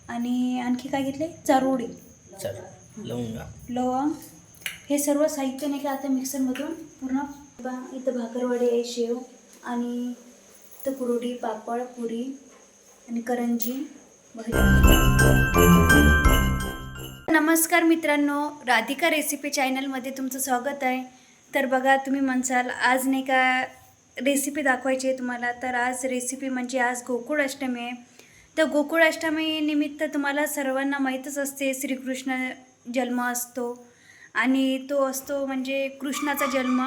आणि आणखी काय घेतले, चारोळी, लवंग. हे सर्व साहित्य नाही का आता मिक्सरमधून पूर्ण. इथं भाकरवडी आहे, शेव आणि इथं कुरवडी, पापड, पुरी आणि करंजी. नमस्कार मित्रांनो, राधिका रेसिपी चॅनलमध्ये तुमचं स्वागत आहे. तर बघा, तुम्ही म्हणसाल आज नाही का रेसिपी दाखवायची आहे तुम्हाला. तर आज रेसिपी म्हणजे आज गोकुळ अष्टमी आहे. तर गोकुळ अष्टमी निमित्त तुम्हाला सर्वांना माहीतच असते, श्रीकृष्ण जन्म असतो आणि तो असतो म्हणजे कृष्णाचा जन्म.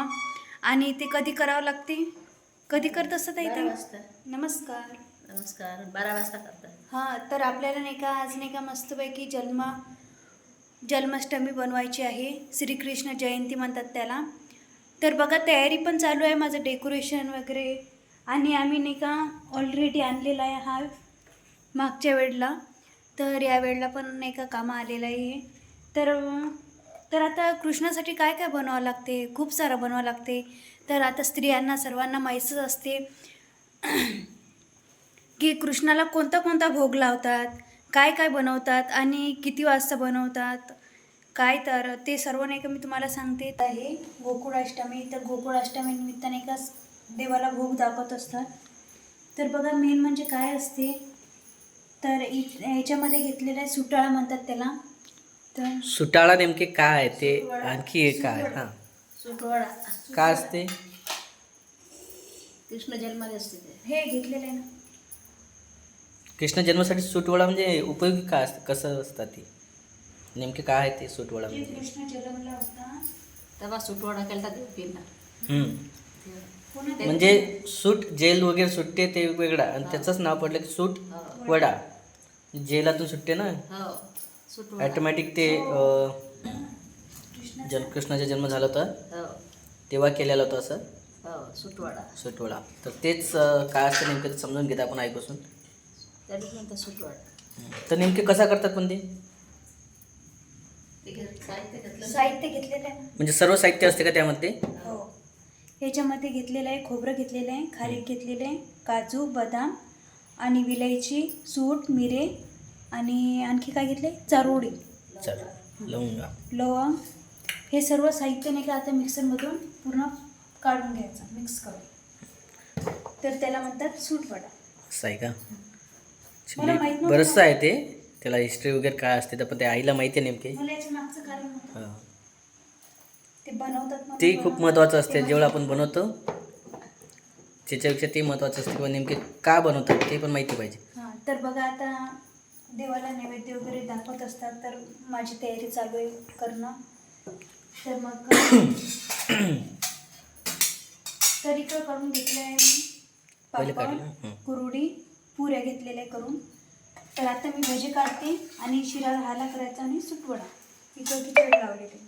आणि ते कधी करावं लागते, कधी करत असतं इथे. नमस्कार. 12 वाजता करतात. हां, तर आपल्याला नाही का आज नाही का मस्तपैकी जन्माष्टमी बनवायची आहे. श्रीकृष्ण जयंती म्हणतात त्याला. तर बघा, तयारी पण चालू आहे, माझं डेकोरेशन वगैरे. आणि आम्ही नाही का ऑलरेडी आणलेला आहे हा मागच्या वेळेला. तर या वेळेला पण नाही का कामं आलेलं आहे. तर आता कृष्णासाठी काय काय बनवावं लागते, खूप सारं बनवावं लागते. तर आता स्त्रियांना सर्वांना माहीतच असते की कृष्णाला कोणता कोणता भोग लावतात, काय काय बनवतात आणि किती वाजता बनवतात काय. तर ते सर्व नाही का मी तुम्हाला सांगते आहे. गोकुळाष्टमी, तर गोकुळाष्टमी निमित्ताने का देवाला भोग दाखवत असतात. तर बघा, मेन म्हणजे काय असते, तर ह्याच्यामध्ये घेतलेलं आहे सुटाळा म्हणतात त्याला. तर सुटाळा नेमके काय ते, आणखी एक काय? हां, सुटवडा काय असते? कृष्ण जन्माला असते हे घेतलेलं आहे ना. कृष्ण जन्मासाठी सुटवडा म्हणजे उपयोगी काय असतं, कसं असतं ते, नेमके काय आहे ते सुटवडा म्हणजे? कृष्ण जन्मला होता तेव्हा सुटवडा केला देवकींना. म्हणजे सूट जेल वगैरे सुटते ते वेगळा, आणि त्याचंच नाव पडलं की सूट वडा. जेलातून सुटते ना ॲटोमॅटिक ते. कृष्णाचा जन्म झाला होता तेव्हा केलेला होता असं सुटवडा. तर तेच काय असतं नेमकं ते समजून घेत आपण आईपासून. तर नेमके कसा करतात पण ते? साहित्य घेतलेलं आहे म्हणजे सर्व साहित्य असते का त्यामध्ये? हो, ह्याच्यामध्ये घेतलेलं आहे खोबरं घेतलेलं आहे, खारीक घेतलेलं आहे, काजू, बदाम आणि विलायची, सूट, मिरे आणि आणखी काय घेतले, चारोळी, लवंग. हे सर्व साहित्य नाही का आता मिक्सरमधून पूर्ण काढून घ्यायचं, मिक्स करून. तर त्याला म्हणतात सूटवडा. असं आहे का? मला माहित नव्हतं. बरंचसं आहे ते, त्याला हिस्ट्री वगैरे काय असते तर पण ते आईला माहिती आहे नेमके. मला याच्या मागचं कारण होतं. ते बनवतात ते खूप महत्त्वाचं असते. जेवढं आपण बनवतो त्याच्यापेक्षा ते महत्त्वाचं असते, किंवा नेमके का बनवतात ते पण माहिती पाहिजे. हां, तर बघा, आता देवाला नैवेद्य वगैरे दाखवत असतात, तर माझी तयारी चालू आहे करणं. तर मग तर इकडं करून घेतलं आहे मी पापड, कुरवडी, पुऱ्या घेतलेल्या करून. तर आता मी भजी काढते आणि शिरा हाला करायचा आणि सुटवडा इकडं खिचडी लावलेली.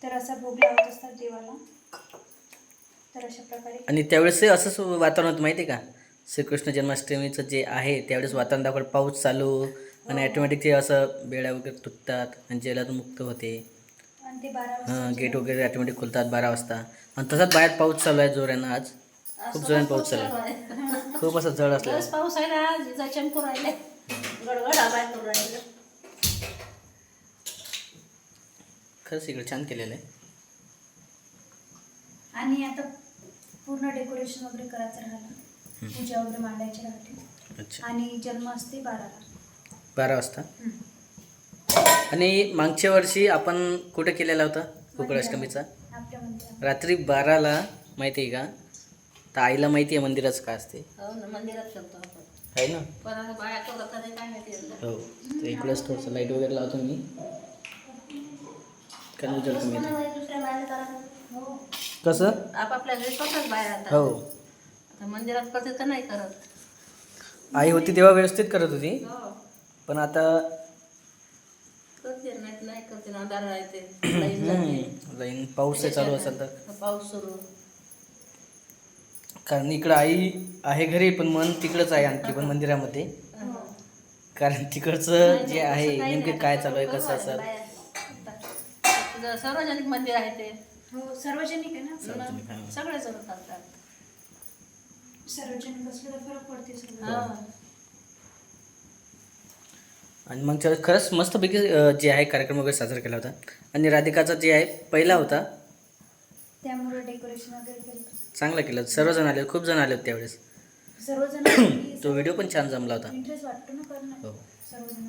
तर असा भोग लावत असतात देवाला. तर अशा प्रकारे. आणि त्यावेळेस असंच वातावरण होतं माहिती आहे का, श्रीकृष्ण जन्माष्टमीचं जे आहे त्यावेळेस वातावरण दाखवलं, पाऊस चालू आणि ॲटोमॅटिक ते असं बेड्या वगैरे तुटतात आणि जेलातून मुक्त होते. आणि ते 12 वाजता गेट वगैरे ॲटोमॅटिक खुलतात 12 वाजता. आणि तसाच बाहेर पाऊस चालू आहे जोरानं. आज खूप जोरानं पाऊस चालू आहे, खूप असं जड असलं. पाऊस आहे ना, जिजा चमकू राहिले, गडगड आवाज करू राहिले. खरंच इकडे छान केलेलं आहे. आणि आता पूर्ण डेकोरेशन वगैरे करायचं राहिलं, पूजा वगैरे मांडायची राहते. अच्छा, आणि जन्म असते 12 वाजता. आणि मागच्या वर्षी आपण कुठे केलेला होता गोकुळाष्टमीचा? आपल्या मंदिरात रात्री 12ला, माहिती आहे का? तर आईला माहिती आहे मंदिराचं काय असते. हो ना, मंदिरात करतो आपण, आहे ना. पण आता बाया करतात नाही, काय माहिती. हो, तर इकडंच थोडंसं लाईट वगैरे लावतो मी, कारण उजेड कमी येतो. दुसऱ्या बाया करतात. हो, कसं आपापल्या घरी करतात बाया. आता हो, आता मंदिरात करतात का नाही करत? आई होती तेव्हा व्यवस्थित करत होती, हो, पण आता करते नाही करते ना, अंधार राहते, लाईन जाते. लाईन पाऊस चालू असेल तर. पाऊस सुरू. कारण इकडं आई आहे घरी, पण मन तिकडंच आहे आणखी पण मंदिरामध्ये. कारण तिकडचं जे आहे नेमके काय चालू आहे, कसं असेल. सार्वजनिक मंदिर आहे ते. हो, सार्वजनिक आहे ना. सगळे जण करतात. सार्वजनिक असलं तर फरक पडते सगळं. हां, आणि मग खरंच मस्तपैकी जे आहे कार्यक्रम वगैरे साजरा केला होता. आणि राधिकाचा जे आहे पहिला होता, त्यामुळे डेकोरेशन वगैरे केलं. चांगला केलं. सर्वजण आले, खूप जण आले होते त्यावेळेस. सर्वजण तो व्हिडिओ पण छान जमला होता. इंटरेस्ट वाटतो ना करणं. हो. सर्वजण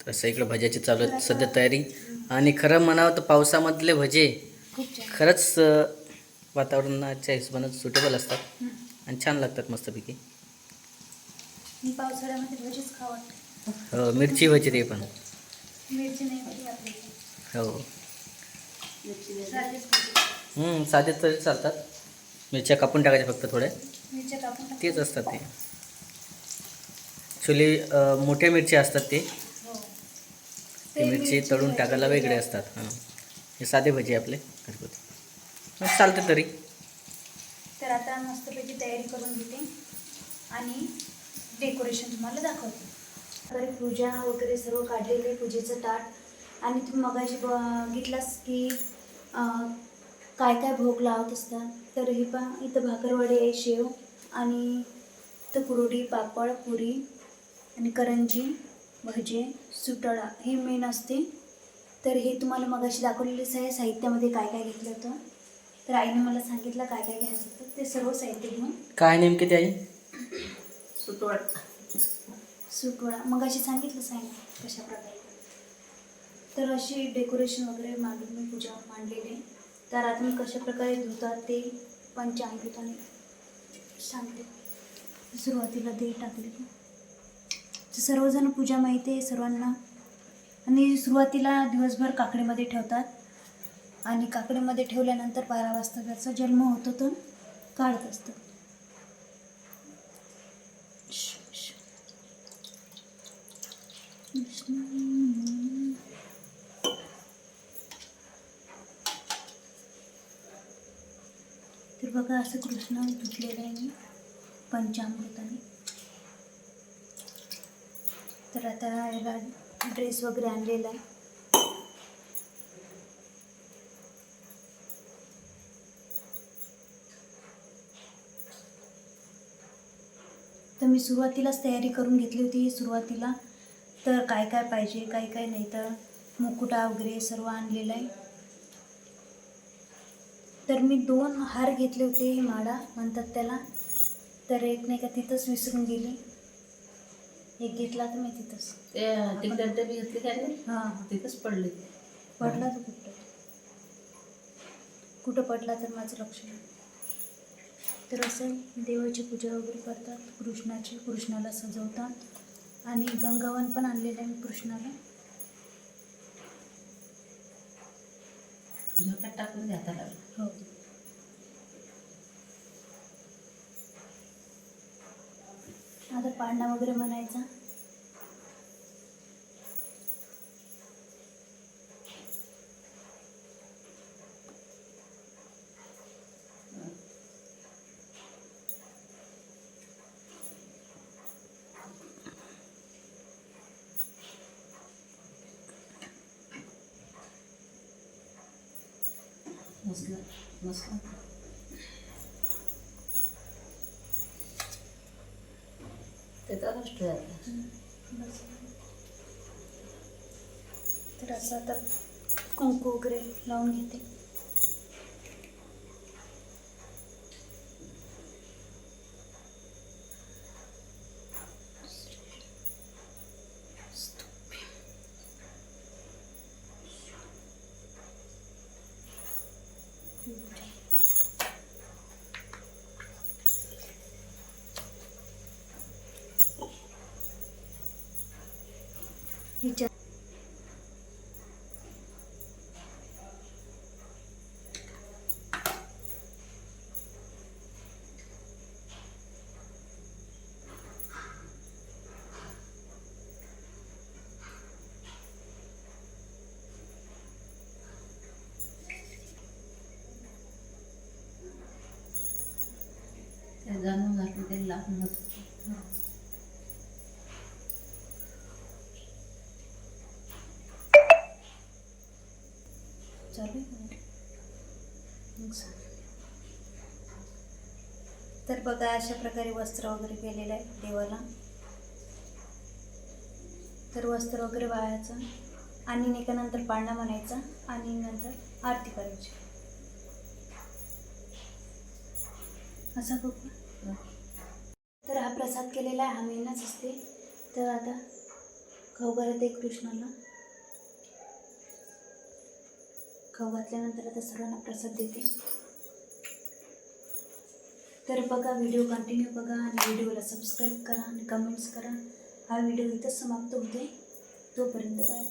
तसं इकडं भज्याची चालू आहेत सध्या तयारी. आणि खरं म्हणावं तर पावसामधले भजे खूप छान. खरंच वातावरणाच्या हिशोबानं सुटेबल असतात आणि छान लागतात मस्तपैकी. मी पावसाळ्यामध्ये भजीच खावं वाटतं. हो, मिरची भजी ते पण. मिरची नाही पाहिजे आपल्याला. हो, साधेच भजी. साधे तरी चालतात. मिरच्या कापून टाकायच्या फक्त थोड्या, मिरच्या कापून टाक. तेच असतात ते. ॲक्च्युली मोठ्या मिरच्या असतात ते. हो. ते मिरची तळून टाकायला वेगळे असतात. हां, हे साधे भजी आपले घरगुती. मग चालते तरी. तर आता मस्तपैकी तयारी करून घेते आणि डेकोरेशन तुम्हाला दाखवते. तर पूजा वगैरे सर्व काढलेले, पूजेचं ताट. आणि तुम्ही मगाशी बघितलास की काय काय भोग लावत असतात. तर हे पहा, इथं भाकरवडी आहे, शेव, आणि इथं कुरवडी, पापड, पुरी आणि करंजी, भजे, सुटळा हे मेन असते. तर हे तुम्हाला मगाशी दाखवलेलेच आहे. साहित्यामध्ये काय काय घेतलं होतं, तर आईने मला सांगितलं काय काय घ्यायचं होतं. ते सर्व साहित्य घेऊन. काय नेमके ते आई? सुटवट. सुटवडा मगाशी सांगितलंच आहे ना कशा प्रकारे. तर अशी डेकोरेशन वगैरे मांडून मी पूजा मांडलेली आहे. तर आता मी कशा प्रकारे धुतात ते पंचामृताने सांगते. सुरुवातीला दही टाकलेली. तर सर्वजण पूजा माहिती आहे सर्वांना. आणि सुरुवातीला दिवसभर काकडीमध्ये ठेवतात. आणि काकडीमध्ये ठेवल्यानंतर 12 वाजता त्याचा जन्म होतो, तो काढत असतं. तर बघा, असं कृष्ण धुतलेलं आहे मी पंचामृताने. तर आता याला ड्रेस वगैरे आणलेला आहे. तर मी सुरुवातीलाच तयारी करून घेतली होती. सुरुवातीला तर काय काय पाहिजे, काय काय नाही, तर मुकुटा वगैरे सर्व आणलेलं आहे. तर मी 2 हार घेतले होते, माळा म्हणतात त्याला. तर एक नाही का तिथंच विसरून गेली. एक घेतला तर मी तिथंच. ते तिकडे बी घेतली काय नाही, हां, तिथंच पडली. पडला तर कुठं पडला तर माझं लक्ष नाही. तर असं देवाची पूजा वगैरे करतात. कृष्णाला सजवतात. आणि गंगावन पण आणलेलं आहे मी कृष्णाला. झोक्यात टाकून घ्यायला लागलं. हो. आता पाळणा वगैरे म्हणायचा. मस्त. ते तर गोष्ट आहे. बस. तर असं आता कुंकू वगैरे लावून घेते. ह्याच्यात ते जाणून घातलं ते लागून होतं. चालू आहे का? मग सांग. तर बघा अशा प्रकारे वस्त्र वगैरे केलेलं आहे देवाला. तर वस्त्र वगैरे वाहायचं आणि नाही का नंतर पाळणा म्हणायचा आणि नंतर आरती करायची. असा खूप. तर हा प्रसाद केलेला आहे, हा महिनाच असते. तर आता खाऊ घालते कृष्णाला. खाऊ घातल्यानंतर आता सर्वांना प्रसाद देते. तर बघा, व्हिडिओ कंटिन्यू बघा आणि व्हिडिओला सबस्क्राईब करा आणि कमेंट्स करा. हा व्हिडिओ इथंच समाप्त होते. तोपर्यंत बाय.